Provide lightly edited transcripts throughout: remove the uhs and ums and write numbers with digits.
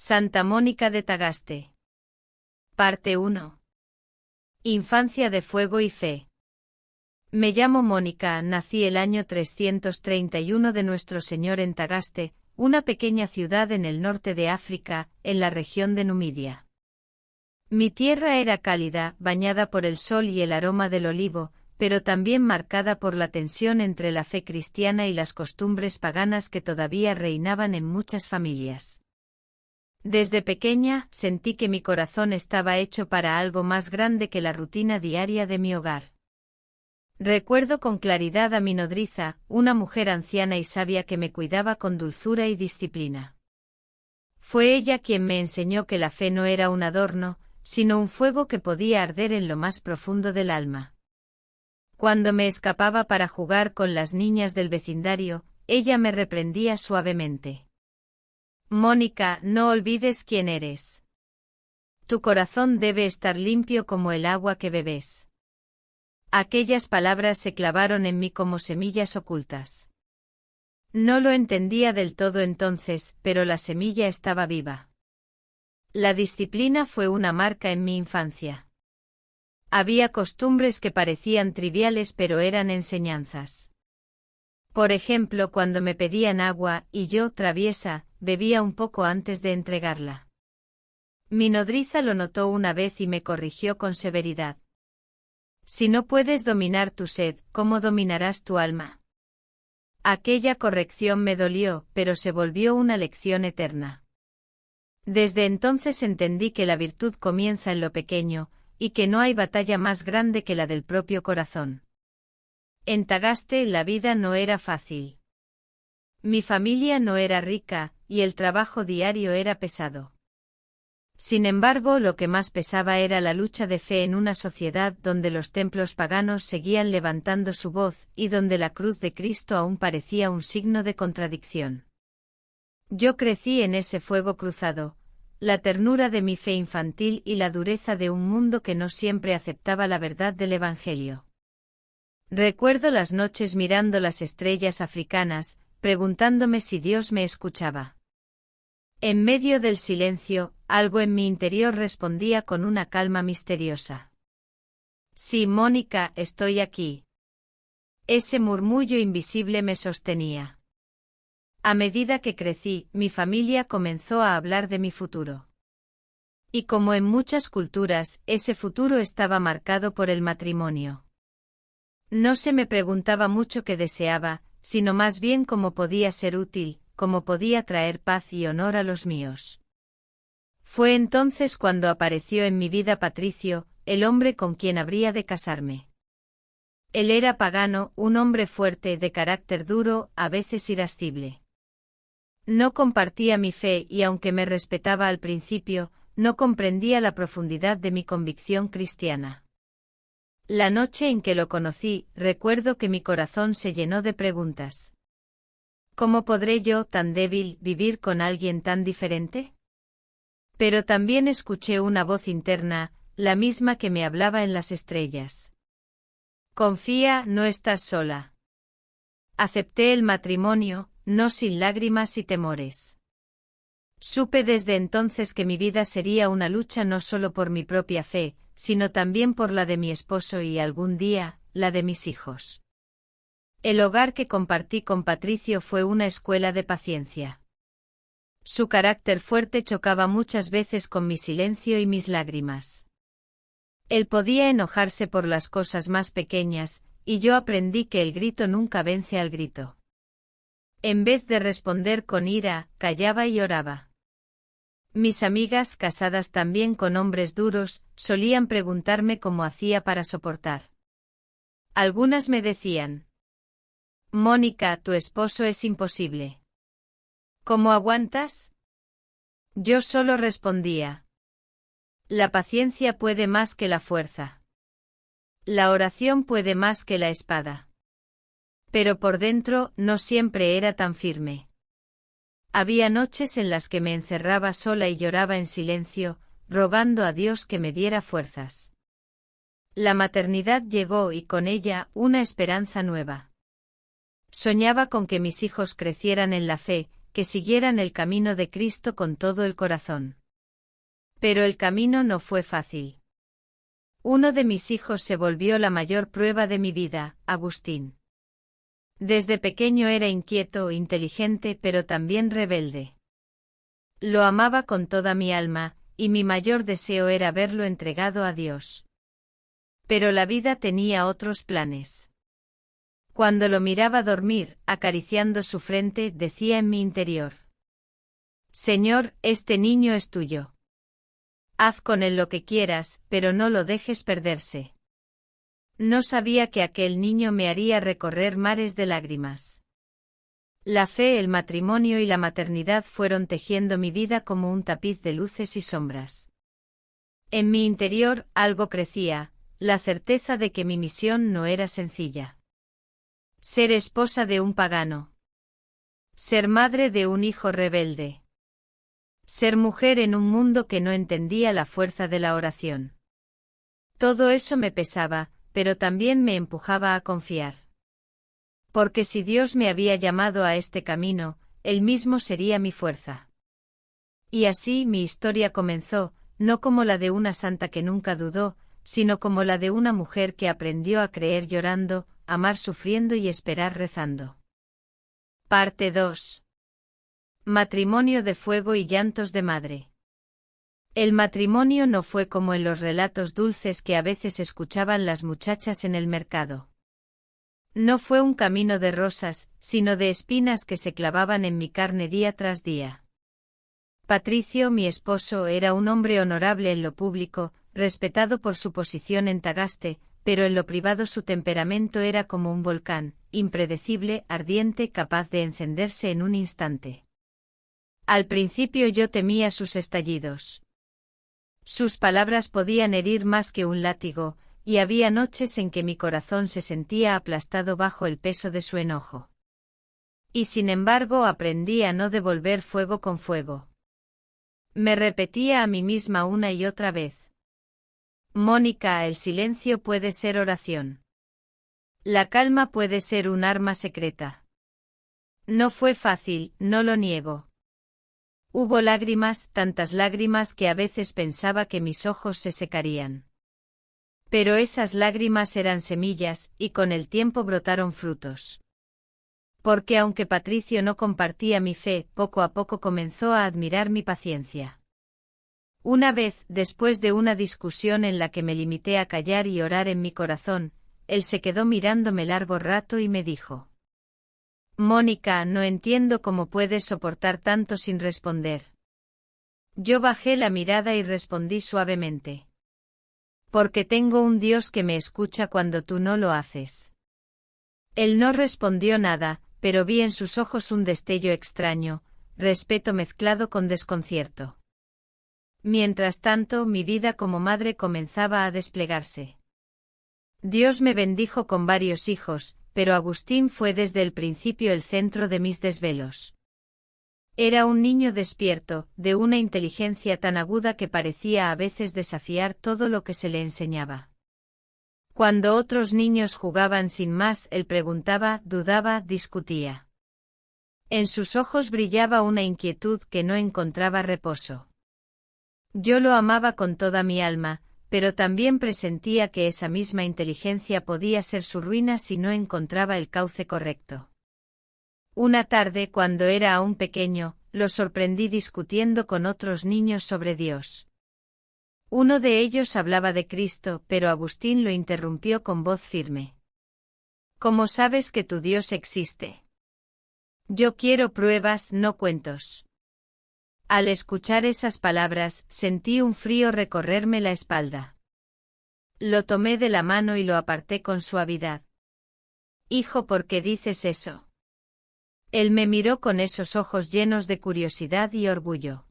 Santa Mónica de Tagaste. Parte 1. Infancia de fuego y fe. Me llamo Mónica, nací el año 331 de nuestro Señor en Tagaste, una pequeña ciudad en el norte de África, en la región de Numidia. Mi tierra era cálida, bañada por el sol y el aroma del olivo, pero también marcada por la tensión entre la fe cristiana y las costumbres paganas que todavía reinaban en muchas familias. Desde pequeña, sentí que mi corazón estaba hecho para algo más grande que la rutina diaria de mi hogar. Recuerdo con claridad a mi nodriza, una mujer anciana y sabia que me cuidaba con dulzura y disciplina. Fue ella quien me enseñó que la fe no era un adorno, sino un fuego que podía arder en lo más profundo del alma. Cuando me escapaba para jugar con las niñas del vecindario, ella me reprendía suavemente. Mónica, no olvides quién eres. Tu corazón debe estar limpio como el agua que bebes. Aquellas palabras se clavaron en mí como semillas ocultas. No lo entendía del todo entonces, pero la semilla estaba viva. La disciplina fue una marca en mi infancia. Había costumbres que parecían triviales pero eran enseñanzas. Por ejemplo, cuando me pedían agua, y yo, traviesa, bebía un poco antes de entregarla. Mi nodriza lo notó una vez y me corrigió con severidad. Si no puedes dominar tu sed, ¿cómo dominarás tu alma? Aquella corrección me dolió, pero se volvió una lección eterna. Desde entonces entendí que la virtud comienza en lo pequeño, y que no hay batalla más grande que la del propio corazón. En Tagaste la vida no era fácil. Mi familia no era rica, y el trabajo diario era pesado. Sin embargo, lo que más pesaba era la lucha de fe en una sociedad donde los templos paganos seguían levantando su voz, y donde la cruz de Cristo aún parecía un signo de contradicción. Yo crecí en ese fuego cruzado, la ternura de mi fe infantil y la dureza de un mundo que no siempre aceptaba la verdad del Evangelio. Recuerdo las noches mirando las estrellas africanas, preguntándome si Dios me escuchaba. En medio del silencio, algo en mi interior respondía con una calma misteriosa. Sí, Mónica, estoy aquí. Ese murmullo invisible me sostenía. A medida que crecí, mi familia comenzó a hablar de mi futuro. Y como en muchas culturas, ese futuro estaba marcado por el matrimonio. No se me preguntaba mucho qué deseaba, sino más bien cómo podía ser útil, cómo podía traer paz y honor a los míos. Fue entonces cuando apareció en mi vida Patricio, el hombre con quien habría de casarme. Él era pagano, un hombre fuerte, de carácter duro, a veces irascible. No compartía mi fe y aunque me respetaba al principio, no comprendía la profundidad de mi convicción cristiana. La noche en que lo conocí, recuerdo que mi corazón se llenó de preguntas. ¿Cómo podré yo, tan débil, vivir con alguien tan diferente? Pero también escuché una voz interna, la misma que me hablaba en las estrellas. Confía, no estás sola. Acepté el matrimonio, no sin lágrimas y temores. Supe desde entonces que mi vida sería una lucha no solo por mi propia fe, sino también por la de mi esposo y algún día, la de mis hijos. El hogar que compartí con Patricio fue una escuela de paciencia. Su carácter fuerte chocaba muchas veces con mi silencio y mis lágrimas. Él podía enojarse por las cosas más pequeñas, y yo aprendí que el grito nunca vence al grito. En vez de responder con ira, callaba y oraba. Mis amigas, casadas también con hombres duros, solían preguntarme cómo hacía para soportar. Algunas me decían: Mónica, tu esposo es imposible. ¿Cómo aguantas? Yo solo respondía: la paciencia puede más que la fuerza. La oración puede más que la espada. Pero por dentro, no siempre era tan firme. Había noches en las que me encerraba sola y lloraba en silencio, rogando a Dios que me diera fuerzas. La maternidad llegó y con ella una esperanza nueva. Soñaba con que mis hijos crecieran en la fe, que siguieran el camino de Cristo con todo el corazón. Pero el camino no fue fácil. Uno de mis hijos se volvió la mayor prueba de mi vida, Agustín. Desde pequeño era inquieto, inteligente, pero también rebelde. Lo amaba con toda mi alma, y mi mayor deseo era verlo entregado a Dios. Pero la vida tenía otros planes. Cuando lo miraba dormir, acariciando su frente, decía en mi interior: Señor, este niño es tuyo. Haz con él lo que quieras, pero no lo dejes perderse. No sabía que aquel niño me haría recorrer mares de lágrimas. La fe, el matrimonio y la maternidad fueron tejiendo mi vida como un tapiz de luces y sombras. En mi interior algo crecía, la certeza de que mi misión no era sencilla. Ser esposa de un pagano. Ser madre de un hijo rebelde. Ser mujer en un mundo que no entendía la fuerza de la oración. Todo eso me pesaba, pero también me empujaba a confiar. Porque si Dios me había llamado a este camino, Él mismo sería mi fuerza. Y así mi historia comenzó, no como la de una santa que nunca dudó, sino como la de una mujer que aprendió a creer llorando, amar sufriendo y esperar rezando. Parte 2. Matrimonio de fuego y llantos de madre. El matrimonio no fue como en los relatos dulces que a veces escuchaban las muchachas en el mercado. No fue un camino de rosas, sino de espinas que se clavaban en mi carne día tras día. Patricio, mi esposo, era un hombre honorable en lo público, respetado por su posición en Tagaste, pero en lo privado su temperamento era como un volcán, impredecible, ardiente, capaz de encenderse en un instante. Al principio yo temía sus estallidos. Sus palabras podían herir más que un látigo, y había noches en que mi corazón se sentía aplastado bajo el peso de su enojo. Y sin embargo aprendí a no devolver fuego con fuego. Me repetía a mí misma una y otra vez: Mónica, el silencio puede ser oración. La calma puede ser un arma secreta. No fue fácil, no lo niego. Hubo lágrimas, tantas lágrimas que a veces pensaba que mis ojos se secarían. Pero esas lágrimas eran semillas, y con el tiempo brotaron frutos. Porque aunque Patricio no compartía mi fe, poco a poco comenzó a admirar mi paciencia. Una vez, después de una discusión en la que me limité a callar y orar en mi corazón, él se quedó mirándome largo rato y me dijo: Mónica, no entiendo cómo puedes soportar tanto sin responder. Yo bajé la mirada y respondí suavemente: Porque tengo un Dios que me escucha cuando tú no lo haces. Él no respondió nada, pero vi en sus ojos un destello extraño, respeto mezclado con desconcierto. Mientras tanto, mi vida como madre comenzaba a desplegarse. Dios me bendijo con varios hijos, pero Agustín fue desde el principio el centro de mis desvelos. Era un niño despierto, de una inteligencia tan aguda que parecía a veces desafiar todo lo que se le enseñaba. Cuando otros niños jugaban sin más, él preguntaba, dudaba, discutía. En sus ojos brillaba una inquietud que no encontraba reposo. Yo lo amaba con toda mi alma, pero también presentía que esa misma inteligencia podía ser su ruina si no encontraba el cauce correcto. Una tarde, cuando era aún pequeño, lo sorprendí discutiendo con otros niños sobre Dios. Uno de ellos hablaba de Cristo, pero Agustín lo interrumpió con voz firme. ¿Cómo sabes que tu Dios existe? Yo quiero pruebas, no cuentos. Al escuchar esas palabras, sentí un frío recorrerme la espalda. Lo tomé de la mano y lo aparté con suavidad. Hijo, ¿por qué dices eso? Él me miró con esos ojos llenos de curiosidad y orgullo.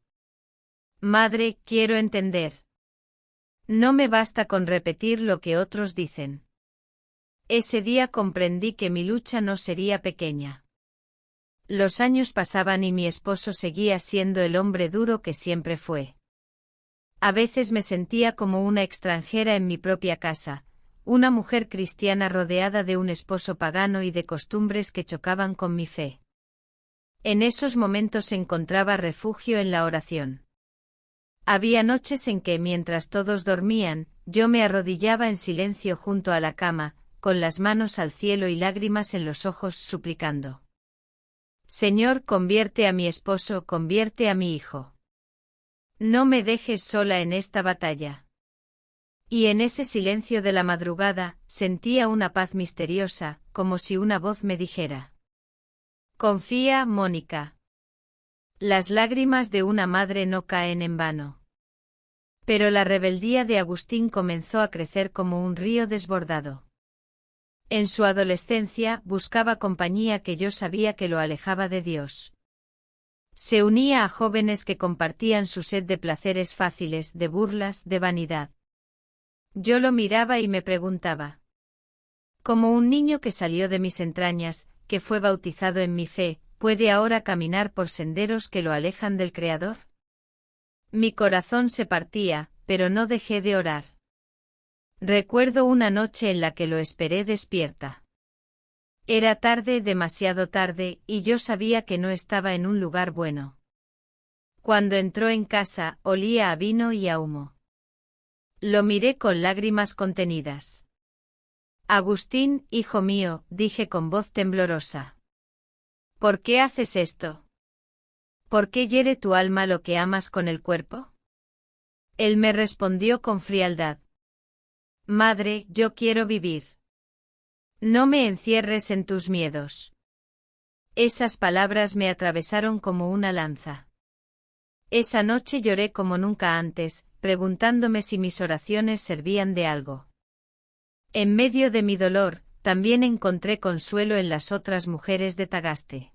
Madre, quiero entender. No me basta con repetir lo que otros dicen. Ese día comprendí que mi lucha no sería pequeña. Los años pasaban y mi esposo seguía siendo el hombre duro que siempre fue. A veces me sentía como una extranjera en mi propia casa, una mujer cristiana rodeada de un esposo pagano y de costumbres que chocaban con mi fe. En esos momentos encontraba refugio en la oración. Había noches en que, mientras todos dormían, yo me arrodillaba en silencio junto a la cama, con las manos al cielo y lágrimas en los ojos, suplicando: Señor, convierte a mi esposo, convierte a mi hijo. No me dejes sola en esta batalla. Y en ese silencio de la madrugada, sentía una paz misteriosa, como si una voz me dijera: Confía, Mónica. Las lágrimas de una madre no caen en vano. Pero la rebeldía de Agustín comenzó a crecer como un río desbordado. En su adolescencia buscaba compañía que yo sabía que lo alejaba de Dios. Se unía a jóvenes que compartían su sed de placeres fáciles, de burlas, de vanidad. Yo lo miraba y me preguntaba. Como un niño que salió de mis entrañas, que fue bautizado en mi fe, ¿puede ahora caminar por senderos que lo alejan del Creador? Mi corazón se partía, pero no dejé de orar. Recuerdo una noche en la que lo esperé despierta. Era tarde, demasiado tarde, y yo sabía que no estaba en un lugar bueno. Cuando entró en casa, olía a vino y a humo. Lo miré con lágrimas contenidas. Agustín, hijo mío, dije con voz temblorosa. ¿Por qué haces esto? ¿Por qué hiere tu alma lo que amas con el cuerpo? Él me respondió con frialdad. Madre, yo quiero vivir. No me encierres en tus miedos. Esas palabras me atravesaron como una lanza. Esa noche lloré como nunca antes, preguntándome si mis oraciones servían de algo. En medio de mi dolor, también encontré consuelo en las otras mujeres de Tagaste.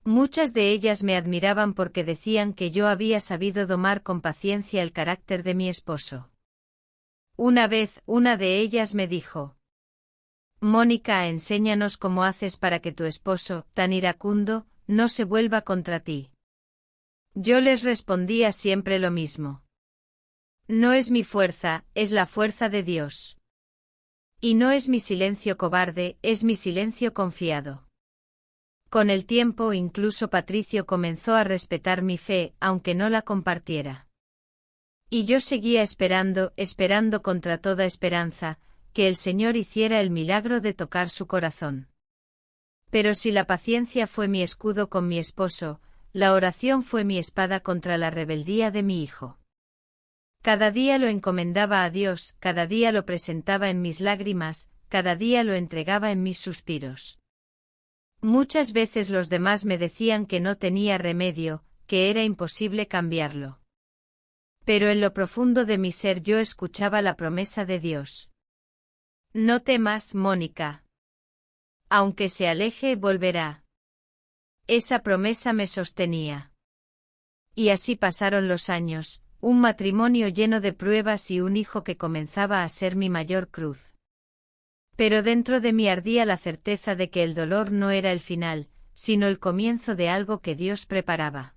Muchas de ellas me admiraban porque decían que yo había sabido domar con paciencia el carácter de mi esposo. Una vez, una de ellas me dijo: Mónica, enséñanos cómo haces para que tu esposo, tan iracundo, no se vuelva contra ti. Yo les respondía siempre lo mismo. No es mi fuerza, es la fuerza de Dios. Y no es mi silencio cobarde, es mi silencio confiado. Con el tiempo incluso Patricio comenzó a respetar mi fe, aunque no la compartiera. Y yo seguía esperando, esperando contra toda esperanza, que el Señor hiciera el milagro de tocar su corazón. Pero si la paciencia fue mi escudo con mi esposo, la oración fue mi espada contra la rebeldía de mi hijo. Cada día lo encomendaba a Dios, cada día lo presentaba en mis lágrimas, cada día lo entregaba en mis suspiros. Muchas veces los demás me decían que no tenía remedio, que era imposible cambiarlo. Pero en lo profundo de mi ser yo escuchaba la promesa de Dios. No temas, Mónica. Aunque se aleje, volverá. Esa promesa me sostenía. Y así pasaron los años, un matrimonio lleno de pruebas y un hijo que comenzaba a ser mi mayor cruz. Pero dentro de mí ardía la certeza de que el dolor no era el final, sino el comienzo de algo que Dios preparaba.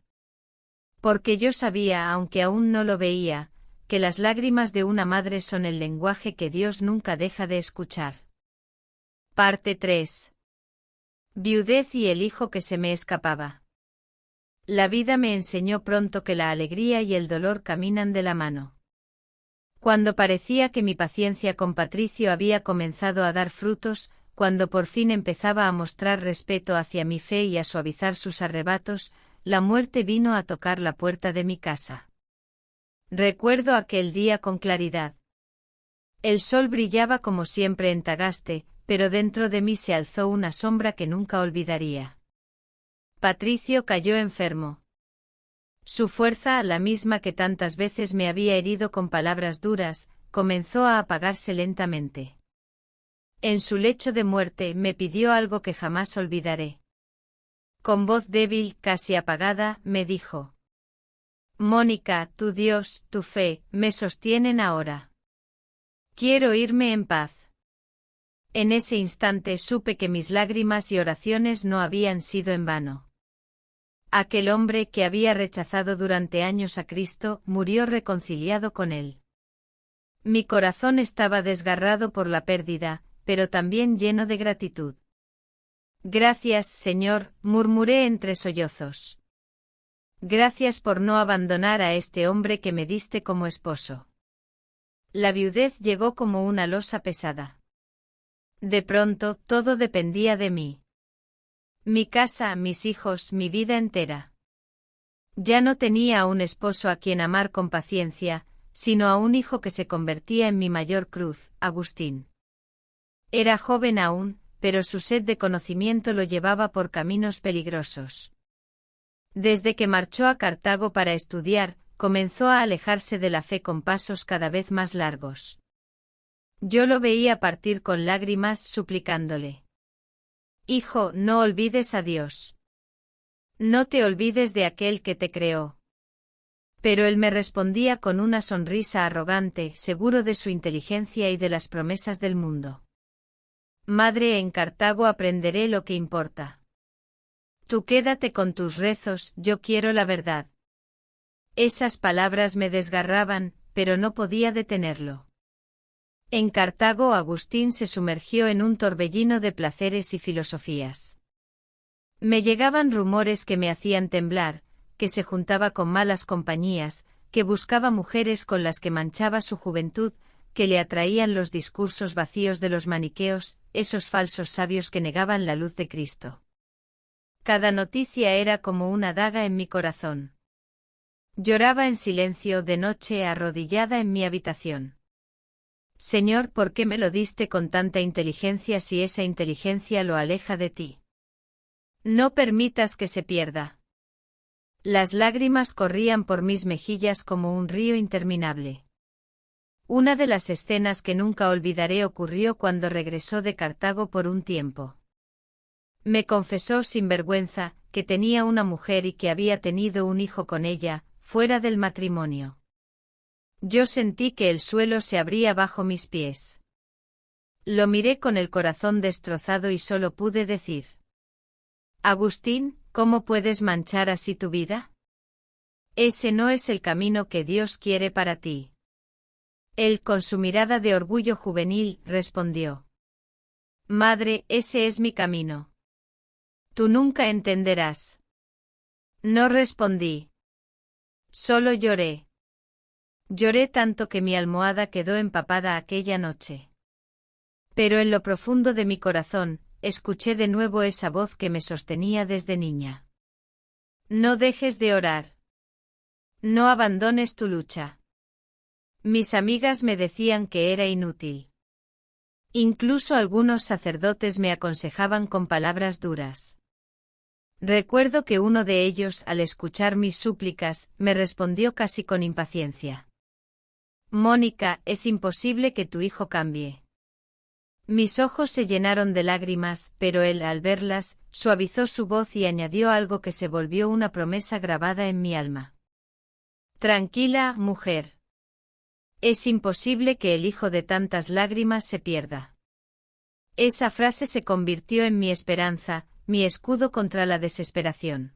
Porque yo sabía, aunque aún no lo veía, que las lágrimas de una madre son el lenguaje que Dios nunca deja de escuchar. Parte 3. Viudez y el hijo que se me escapaba. La vida me enseñó pronto que la alegría y el dolor caminan de la mano. Cuando parecía que mi paciencia con Patricio había comenzado a dar frutos, cuando por fin empezaba a mostrar respeto hacia mi fe y a suavizar sus arrebatos, la muerte vino a tocar la puerta de mi casa. Recuerdo aquel día con claridad. El sol brillaba como siempre en Tagaste, pero dentro de mí se alzó una sombra que nunca olvidaría. Patricio cayó enfermo. Su fuerza, la misma que tantas veces me había herido con palabras duras, comenzó a apagarse lentamente. En su lecho de muerte me pidió algo que jamás olvidaré. Con voz débil, casi apagada, me dijo: Mónica, tu Dios, tu fe, me sostienen ahora. Quiero irme en paz. En ese instante supe que mis lágrimas y oraciones no habían sido en vano. Aquel hombre que había rechazado durante años a Cristo, murió reconciliado con él. Mi corazón estaba desgarrado por la pérdida, pero también lleno de gratitud. Gracias, Señor, murmuré entre sollozos. Gracias por no abandonar a este hombre que me diste como esposo. La viudez llegó como una losa pesada. De pronto, todo dependía de mí. Mi casa, mis hijos, mi vida entera. Ya no tenía a un esposo a quien amar con paciencia, sino a un hijo que se convertía en mi mayor cruz, Agustín. Era joven aún, pero su sed de conocimiento lo llevaba por caminos peligrosos. Desde que marchó a Cartago para estudiar, comenzó a alejarse de la fe con pasos cada vez más largos. Yo lo veía partir con lágrimas suplicándole: Hijo, no olvides a Dios. No te olvides de aquel que te creó. Pero él me respondía con una sonrisa arrogante, seguro de su inteligencia y de las promesas del mundo. Madre, en Cartago aprenderé lo que importa. Tú quédate con tus rezos, yo quiero la verdad. Esas palabras me desgarraban, pero no podía detenerlo. En Cartago Agustín se sumergió en un torbellino de placeres y filosofías. Me llegaban rumores que me hacían temblar, que se juntaba con malas compañías, que buscaba mujeres con las que manchaba su juventud, que le atraían los discursos vacíos de los maniqueos, esos falsos sabios que negaban la luz de Cristo. Cada noticia era como una daga en mi corazón. Lloraba en silencio de noche arrodillada en mi habitación. Señor, ¿por qué me lo diste con tanta inteligencia si esa inteligencia lo aleja de ti? No permitas que se pierda. Las lágrimas corrían por mis mejillas como un río interminable. Una de las escenas que nunca olvidaré ocurrió cuando regresó de Cartago por un tiempo. Me confesó sin vergüenza que tenía una mujer y que había tenido un hijo con ella, fuera del matrimonio. Yo sentí que el suelo se abría bajo mis pies. Lo miré con el corazón destrozado y solo pude decir: Agustín, ¿cómo puedes manchar así tu vida? Ese no es el camino que Dios quiere para ti. Él, con su mirada de orgullo juvenil, respondió: Madre, ese es mi camino. Tú nunca entenderás. No respondí. Solo lloré. Lloré tanto que mi almohada quedó empapada aquella noche. Pero en lo profundo de mi corazón, escuché de nuevo esa voz que me sostenía desde niña. No dejes de orar. No abandones tu lucha. Mis amigas me decían que era inútil. Incluso algunos sacerdotes me aconsejaban con palabras duras. Recuerdo que uno de ellos, al escuchar mis súplicas, me respondió casi con impaciencia: Mónica, es imposible que tu hijo cambie. Mis ojos se llenaron de lágrimas, pero él, al verlas, suavizó su voz y añadió algo que se volvió una promesa grabada en mi alma. Tranquila, mujer. Es imposible que el hijo de tantas lágrimas se pierda. Esa frase se convirtió en mi esperanza, mi escudo contra la desesperación.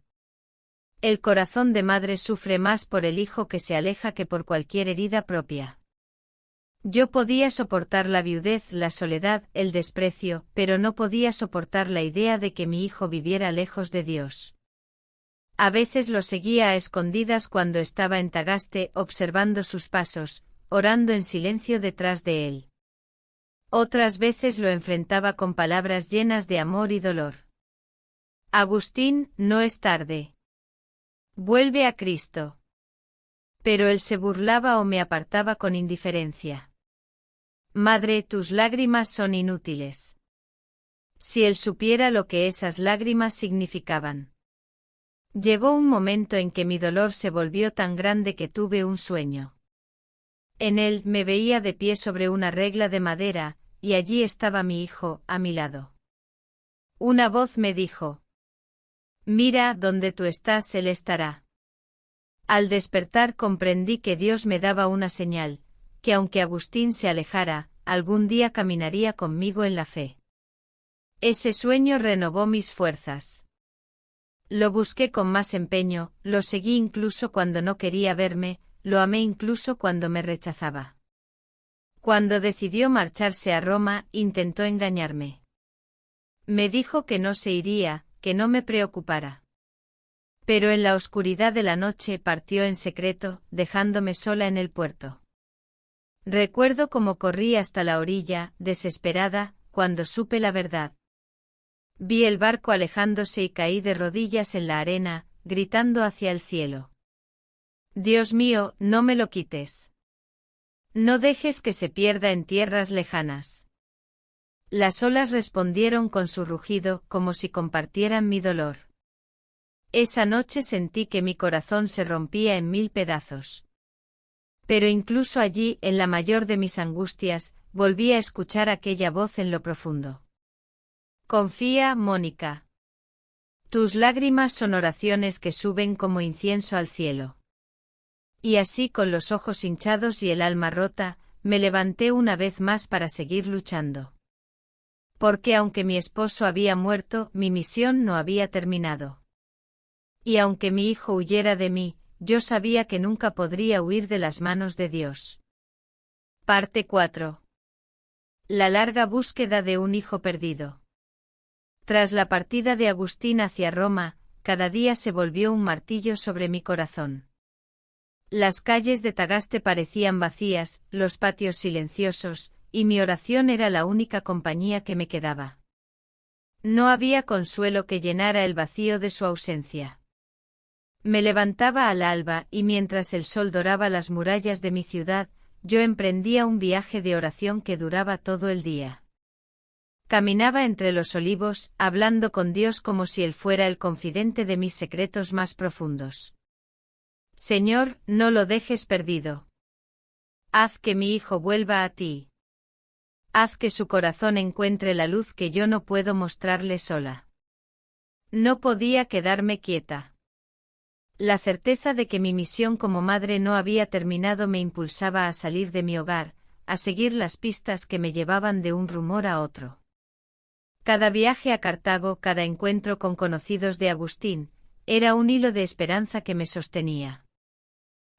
El corazón de madre sufre más por el hijo que se aleja que por cualquier herida propia. Yo podía soportar la viudez, la soledad, el desprecio, pero no podía soportar la idea de que mi hijo viviera lejos de Dios. A veces lo seguía a escondidas cuando estaba en Tagaste, observando sus pasos, orando en silencio detrás de él. Otras veces lo enfrentaba con palabras llenas de amor y dolor. Agustín, no es tarde. Vuelve a Cristo. Pero él se burlaba o me apartaba con indiferencia. Madre, tus lágrimas son inútiles. Si él supiera lo que esas lágrimas significaban. Llegó un momento en que mi dolor se volvió tan grande que tuve un sueño. En él me veía de pie sobre una regla de madera, y allí estaba mi hijo, a mi lado. Una voz me dijo: Mira, donde tú estás, él estará. Al despertar comprendí que Dios me daba una señal, que aunque Agustín se alejara, algún día caminaría conmigo en la fe. Ese sueño renovó mis fuerzas. Lo busqué con más empeño, lo seguí incluso cuando no quería verme, lo amé incluso cuando me rechazaba. Cuando decidió marcharse a Roma, intentó engañarme. Me dijo que no se iría, que no me preocupara. Pero en la oscuridad de la noche partió en secreto, dejándome sola en el puerto. Recuerdo cómo corrí hasta la orilla, desesperada, cuando supe la verdad. Vi el barco alejándose y caí de rodillas en la arena, gritando hacia el cielo. Dios mío, no me lo quites. No dejes que se pierda en tierras lejanas. Las olas respondieron con su rugido, como si compartieran mi dolor. Esa noche sentí que mi corazón se rompía en 1000 pedazos. Pero incluso allí, en la mayor de mis angustias, volví a escuchar aquella voz en lo profundo. Confía, Mónica. Tus lágrimas son oraciones que suben como incienso al cielo. Y así, con los ojos hinchados y el alma rota, me levanté una vez más para seguir luchando. Porque aunque mi esposo había muerto, mi misión no había terminado. Y aunque mi hijo huyera de mí, yo sabía que nunca podría huir de las manos de Dios. Parte 4. La larga búsqueda de un hijo perdido. Tras la partida de Agustín hacia Roma, cada día se volvió un martillo sobre mi corazón. Las calles de Tagaste parecían vacías, los patios silenciosos, y mi oración era la única compañía que me quedaba. No había consuelo que llenara el vacío de su ausencia. Me levantaba al alba y mientras el sol doraba las murallas de mi ciudad, yo emprendía un viaje de oración que duraba todo el día. Caminaba entre los olivos, hablando con Dios como si Él fuera el confidente de mis secretos más profundos. Señor, no lo dejes perdido. Haz que mi hijo vuelva a ti. Haz que su corazón encuentre la luz que yo no puedo mostrarle sola. No podía quedarme quieta. La certeza de que mi misión como madre no había terminado me impulsaba a salir de mi hogar, a seguir las pistas que me llevaban de un rumor a otro. Cada viaje a Cartago, cada encuentro con conocidos de Agustín, era un hilo de esperanza que me sostenía.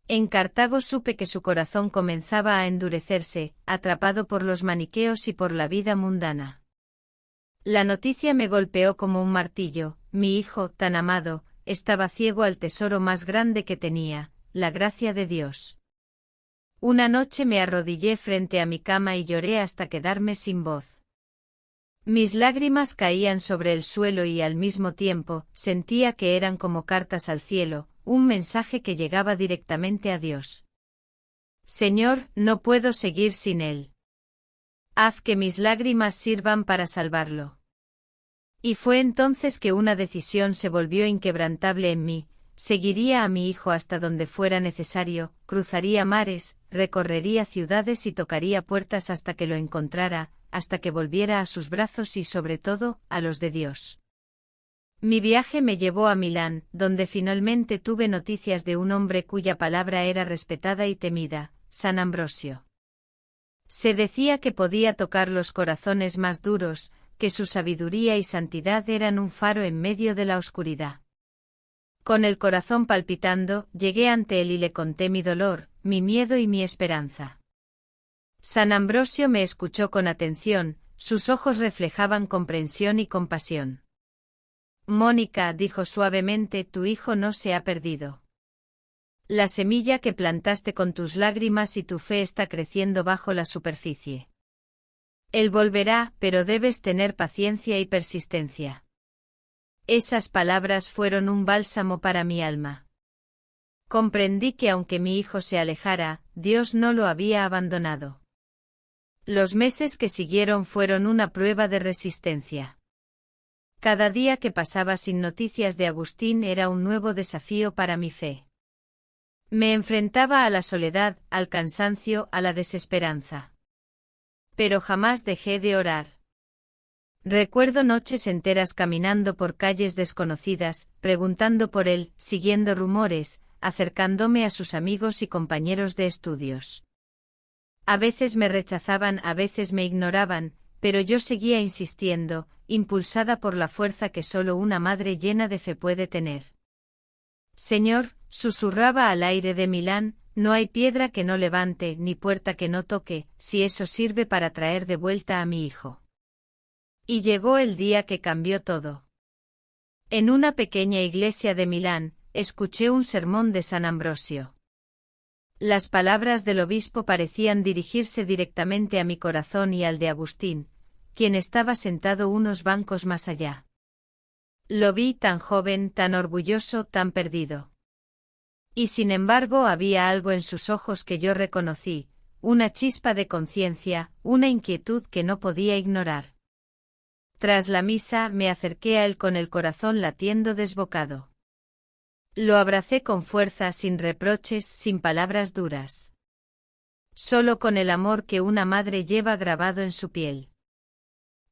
En Cartago supe que su corazón comenzaba a endurecerse, atrapado por los maniqueos y por la vida mundana. La noticia me golpeó como un martillo: mi hijo, tan amado, estaba ciego al tesoro más grande que tenía, la gracia de Dios. Una noche me arrodillé frente a mi cama y lloré hasta quedarme sin voz. Mis lágrimas caían sobre el suelo y al mismo tiempo sentía que eran como cartas al cielo, un mensaje que llegaba directamente a Dios. Señor, no puedo seguir sin él. Haz que mis lágrimas sirvan para salvarlo. Y fue entonces que una decisión se volvió inquebrantable en mí: seguiría a mi hijo hasta donde fuera necesario, cruzaría mares, recorrería ciudades y tocaría puertas hasta que lo encontrara, hasta que volviera a sus brazos y sobre todo, a los de Dios. Mi viaje me llevó a Milán, donde finalmente tuve noticias de un hombre cuya palabra era respetada y temida, San Ambrosio. Se decía que podía tocar los corazones más duros, que su sabiduría y santidad eran un faro en medio de la oscuridad. Con el corazón palpitando, llegué ante él y le conté mi dolor, mi miedo y mi esperanza. San Ambrosio me escuchó con atención, sus ojos reflejaban comprensión y compasión. Mónica, dijo suavemente, tu hijo no se ha perdido. La semilla que plantaste con tus lágrimas y tu fe está creciendo bajo la superficie. Él volverá, pero debes tener paciencia y persistencia. Esas palabras fueron un bálsamo para mi alma. Comprendí que aunque mi hijo se alejara, Dios no lo había abandonado. Los meses que siguieron fueron una prueba de resistencia. Cada día que pasaba sin noticias de Agustín era un nuevo desafío para mi fe. Me enfrentaba a la soledad, al cansancio, a la desesperanza. Pero jamás dejé de orar. Recuerdo noches enteras caminando por calles desconocidas, preguntando por él, siguiendo rumores, acercándome a sus amigos y compañeros de estudios. A veces me rechazaban, a veces me ignoraban, pero yo seguía insistiendo, impulsada por la fuerza que solo una madre llena de fe puede tener. Señor, susurraba al aire de Milán, no hay piedra que no levante, ni puerta que no toque, si eso sirve para traer de vuelta a mi hijo. Y llegó el día que cambió todo. En una pequeña iglesia de Milán, escuché un sermón de San Ambrosio. Las palabras del obispo parecían dirigirse directamente a mi corazón y al de Agustín, quien estaba sentado unos bancos más allá. Lo vi tan joven, tan orgulloso, tan perdido. Y sin embargo había algo en sus ojos que yo reconocí, una chispa de conciencia, una inquietud que no podía ignorar. Tras la misa me acerqué a él con el corazón latiendo desbocado. Lo abracé con fuerza, sin reproches, sin palabras duras. Solo con el amor que una madre lleva grabado en su piel.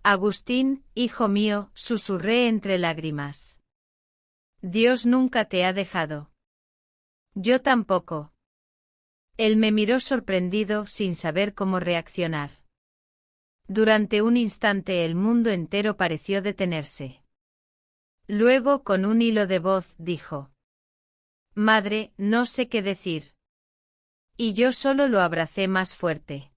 Agustín, hijo mío, susurré entre lágrimas. Dios nunca te ha dejado. Yo tampoco. Él me miró sorprendido, sin saber cómo reaccionar. Durante un instante el mundo entero pareció detenerse. Luego, con un hilo de voz, dijo: Madre, no sé qué decir. Y yo solo lo abracé más fuerte.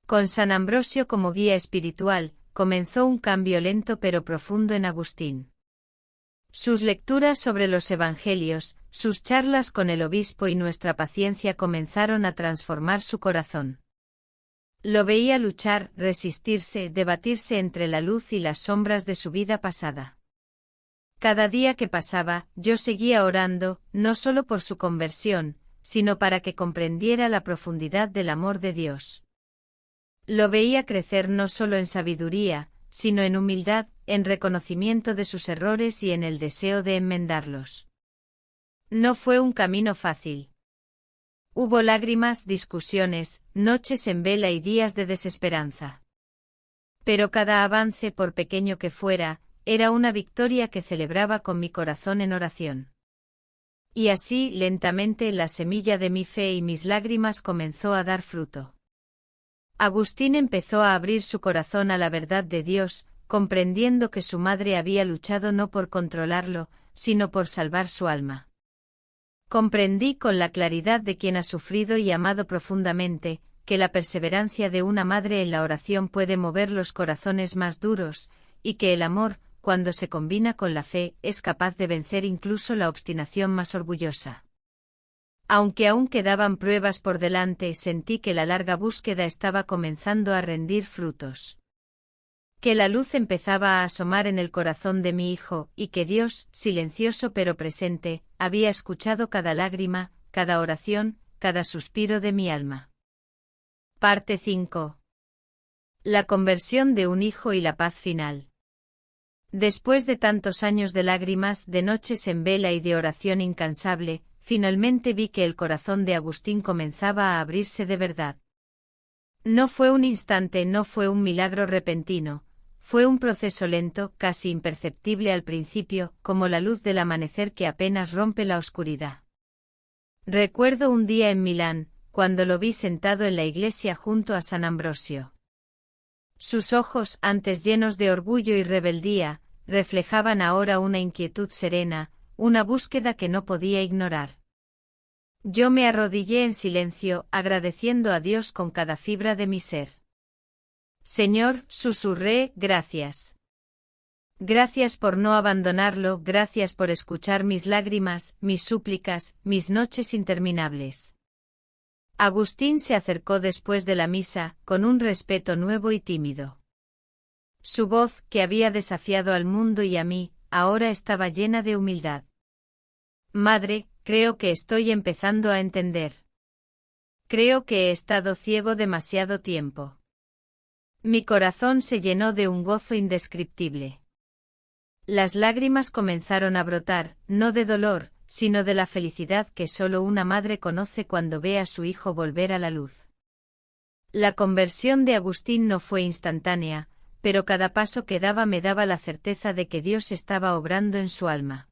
Con San Ambrosio como guía espiritual, comenzó un cambio lento pero profundo en Agustín. Sus lecturas sobre los evangelios, sus charlas con el obispo y nuestra paciencia comenzaron a transformar su corazón. Lo veía luchar, resistirse, debatirse entre la luz y las sombras de su vida pasada. Cada día que pasaba, yo seguía orando, no solo por su conversión, sino para que comprendiera la profundidad del amor de Dios. Lo veía crecer no solo en sabiduría, sino en humildad, en reconocimiento de sus errores y en el deseo de enmendarlos. No fue un camino fácil. Hubo lágrimas, discusiones, noches en vela y días de desesperanza. Pero cada avance, por pequeño que fuera, era una victoria que celebraba con mi corazón en oración. Y así, lentamente, la semilla de mi fe y mis lágrimas comenzó a dar fruto. Agustín empezó a abrir su corazón a la verdad de Dios, comprendiendo que su madre había luchado no por controlarlo, sino por salvar su alma. Comprendí con la claridad de quien ha sufrido y amado profundamente, que la perseverancia de una madre en la oración puede mover los corazones más duros, y que el amor, cuando se combina con la fe, es capaz de vencer incluso la obstinación más orgullosa. Aunque aún quedaban pruebas por delante, sentí que la larga búsqueda estaba comenzando a rendir frutos. Que la luz empezaba a asomar en el corazón de mi hijo, y que Dios, silencioso pero presente, había escuchado cada lágrima, cada oración, cada suspiro de mi alma. Parte 5. La conversión de un hijo y la paz final. Después de tantos años de lágrimas, de noches en vela y de oración incansable, finalmente vi que el corazón de Agustín comenzaba a abrirse de verdad. No fue un instante, no fue un milagro repentino, fue un proceso lento, casi imperceptible al principio, como la luz del amanecer que apenas rompe la oscuridad. Recuerdo un día en Milán, cuando lo vi sentado en la iglesia junto a San Ambrosio. Sus ojos, antes llenos de orgullo y rebeldía, reflejaban ahora una inquietud serena, una búsqueda que no podía ignorar. Yo me arrodillé en silencio, agradeciendo a Dios con cada fibra de mi ser. Señor, susurré, gracias. Gracias por no abandonarlo, gracias por escuchar mis lágrimas, mis súplicas, mis noches interminables. Agustín se acercó después de la misa, con un respeto nuevo y tímido. Su voz, que había desafiado al mundo y a mí, ahora estaba llena de humildad. Madre, creo que estoy empezando a entender. Creo que he estado ciego demasiado tiempo. Mi corazón se llenó de un gozo indescriptible. Las lágrimas comenzaron a brotar, no de dolor, sino de la felicidad que solo una madre conoce cuando ve a su hijo volver a la luz. La conversión de Agustín no fue instantánea, pero cada paso que daba me daba la certeza de que Dios estaba obrando en su alma.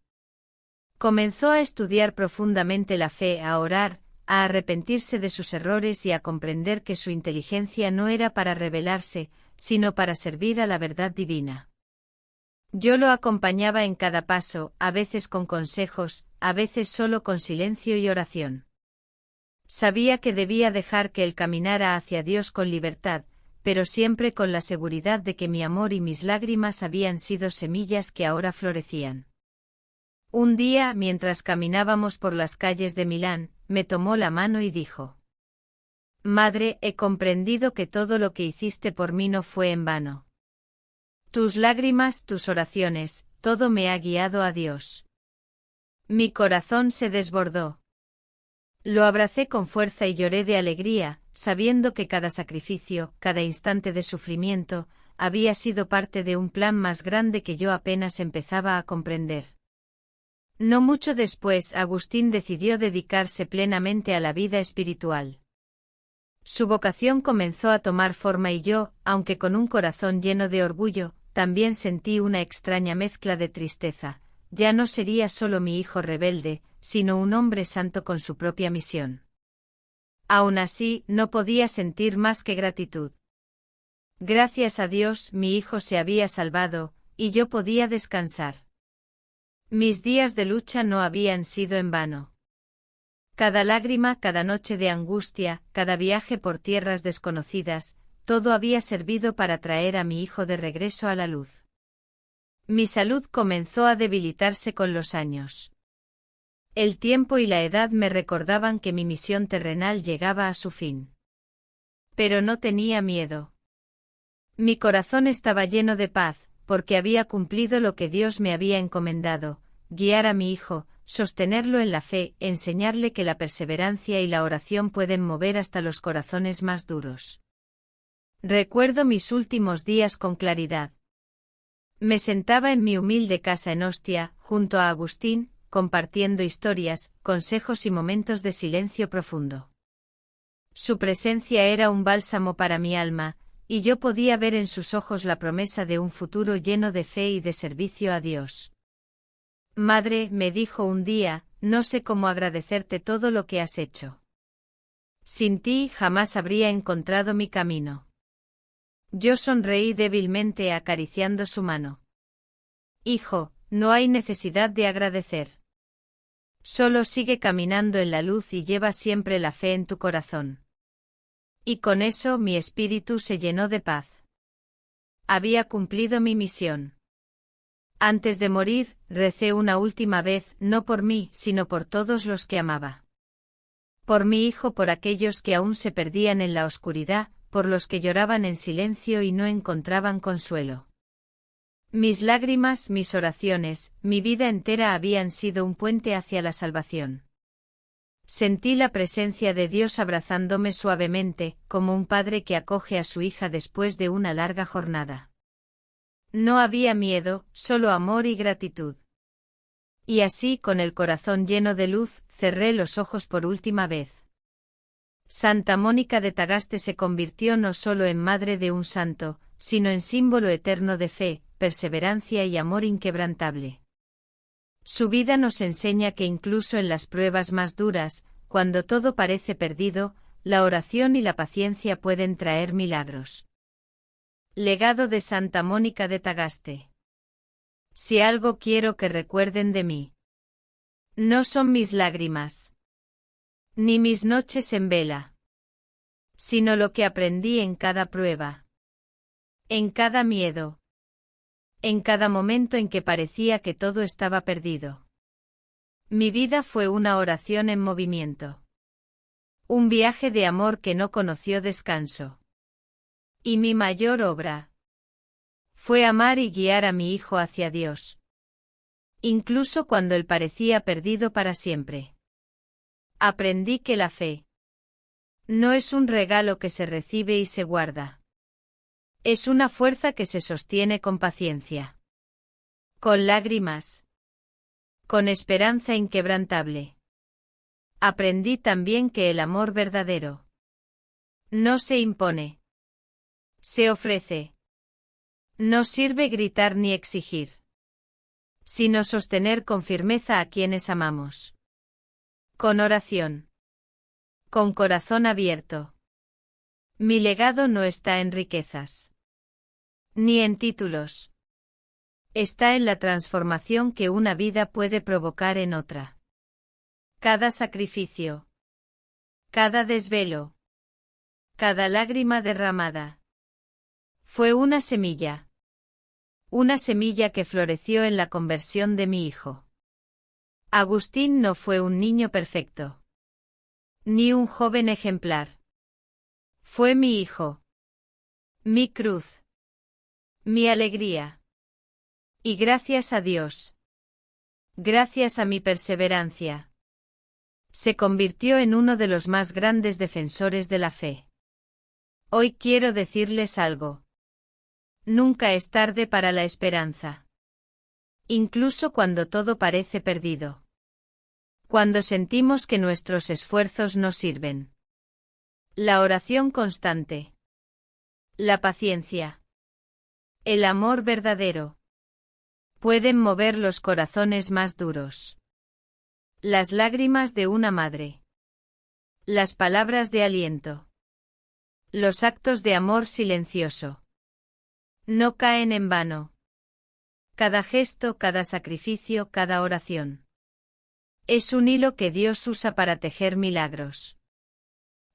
Comenzó a estudiar profundamente la fe, a orar, a arrepentirse de sus errores y a comprender que su inteligencia no era para rebelarse, sino para servir a la verdad divina. Yo lo acompañaba en cada paso, a veces con consejos, a veces solo con silencio y oración. Sabía que debía dejar que él caminara hacia Dios con libertad, pero siempre con la seguridad de que mi amor y mis lágrimas habían sido semillas que ahora florecían. Un día, mientras caminábamos por las calles de Milán, me tomó la mano y dijo: Madre, he comprendido que todo lo que hiciste por mí no fue en vano. Tus lágrimas, tus oraciones, todo me ha guiado a Dios. Mi corazón se desbordó. Lo abracé con fuerza y lloré de alegría, sabiendo que cada sacrificio, cada instante de sufrimiento, había sido parte de un plan más grande que yo apenas empezaba a comprender. No mucho después, Agustín decidió dedicarse plenamente a la vida espiritual. Su vocación comenzó a tomar forma y yo, aunque con un corazón lleno de orgullo, también sentí una extraña mezcla de tristeza. Ya no sería solo mi hijo rebelde, sino un hombre santo con su propia misión. Aún así, no podía sentir más que gratitud. Gracias a Dios, mi hijo se había salvado, y yo podía descansar. Mis días de lucha no habían sido en vano. Cada lágrima, cada noche de angustia, cada viaje por tierras desconocidas, todo había servido para traer a mi hijo de regreso a la luz. Mi salud comenzó a debilitarse con los años. El tiempo y la edad me recordaban que mi misión terrenal llegaba a su fin. Pero no tenía miedo. Mi corazón estaba lleno de paz, porque había cumplido lo que Dios me había encomendado: guiar a mi hijo, sostenerlo en la fe, enseñarle que la perseverancia y la oración pueden mover hasta los corazones más duros. Recuerdo mis últimos días con claridad. Me sentaba en mi humilde casa en Ostia, junto a Agustín, compartiendo historias, consejos y momentos de silencio profundo. Su presencia era un bálsamo para mi alma, y yo podía ver en sus ojos la promesa de un futuro lleno de fe y de servicio a Dios. Madre, me dijo un día, no sé cómo agradecerte todo lo que has hecho. Sin ti jamás habría encontrado mi camino. Yo sonreí débilmente acariciando su mano. Hijo, no hay necesidad de agradecer. Solo sigue caminando en la luz y lleva siempre la fe en tu corazón. Y con eso mi espíritu se llenó de paz. Había cumplido mi misión. Antes de morir, recé una última vez, no por mí, sino por todos los que amaba. Por mi hijo, por aquellos que aún se perdían en la oscuridad, por los que lloraban en silencio y no encontraban consuelo. Mis lágrimas, mis oraciones, mi vida entera habían sido un puente hacia la salvación. Sentí la presencia de Dios abrazándome suavemente, como un padre que acoge a su hija después de una larga jornada. No había miedo, solo amor y gratitud. Y así, con el corazón lleno de luz, cerré los ojos por última vez. Santa Mónica de Tagaste se convirtió no solo en madre de un santo, sino en símbolo eterno de fe, perseverancia y amor inquebrantable. Su vida nos enseña que incluso en las pruebas más duras, cuando todo parece perdido, la oración y la paciencia pueden traer milagros. Legado de Santa Mónica de Tagaste. Si algo quiero que recuerden de mí, no son mis lágrimas, ni mis noches en vela, sino lo que aprendí en cada prueba, en cada miedo, en cada momento en que parecía que todo estaba perdido. Mi vida fue una oración en movimiento. Un viaje de amor que no conoció descanso. Y mi mayor obra fue amar y guiar a mi hijo hacia Dios. Incluso cuando él parecía perdido para siempre. Aprendí que la fe no es un regalo que se recibe y se guarda. Es una fuerza que se sostiene con paciencia. Con lágrimas. Con esperanza inquebrantable. Aprendí también que el amor verdadero no se impone. Se ofrece. No sirve gritar ni exigir, sino sostener con firmeza a quienes amamos. Con oración. Con corazón abierto. Mi legado no está en riquezas. Ni en títulos. Está en la transformación que una vida puede provocar en otra. Cada sacrificio. Cada desvelo. Cada lágrima derramada. Fue una semilla. Una semilla que floreció en la conversión de mi hijo. Agustín no fue un niño perfecto. Ni un joven ejemplar. Fue mi hijo. Mi cruz. Mi alegría. Y gracias a Dios. Gracias a mi perseverancia. Se convirtió en uno de los más grandes defensores de la fe. Hoy quiero decirles algo. Nunca es tarde para la esperanza. Incluso cuando todo parece perdido. Cuando sentimos que nuestros esfuerzos no sirven. La oración constante. La paciencia. El amor verdadero. Pueden mover los corazones más duros. Las lágrimas de una madre. Las palabras de aliento. Los actos de amor silencioso. No caen en vano. Cada gesto, cada sacrificio, cada oración. Es un hilo que Dios usa para tejer milagros.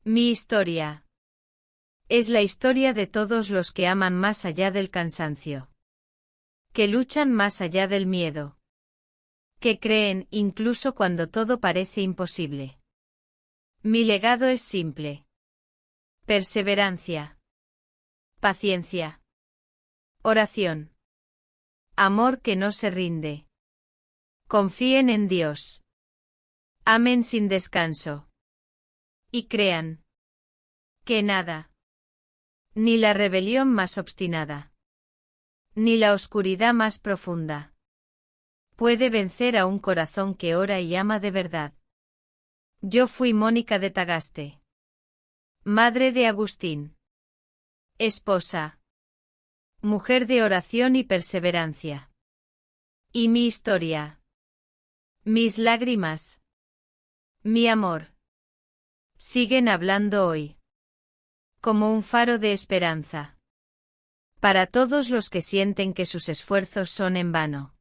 Mi historia. Es la historia de todos los que aman más allá del cansancio. Que luchan más allá del miedo. Que creen incluso cuando todo parece imposible. Mi legado es simple. Perseverancia. Paciencia. Oración. Amor que no se rinde. Confíen en Dios. Amen sin descanso. Y crean. Que nada. Ni la rebelión más obstinada. Ni la oscuridad más profunda. Puede vencer a un corazón que ora y ama de verdad. Yo fui Mónica de Tagaste. Madre de Agustín. Esposa. Mujer de oración y perseverancia. Y mi historia. Mis lágrimas. Mi amor. Siguen hablando hoy. Como un faro de esperanza. Para todos los que sienten que sus esfuerzos son en vano.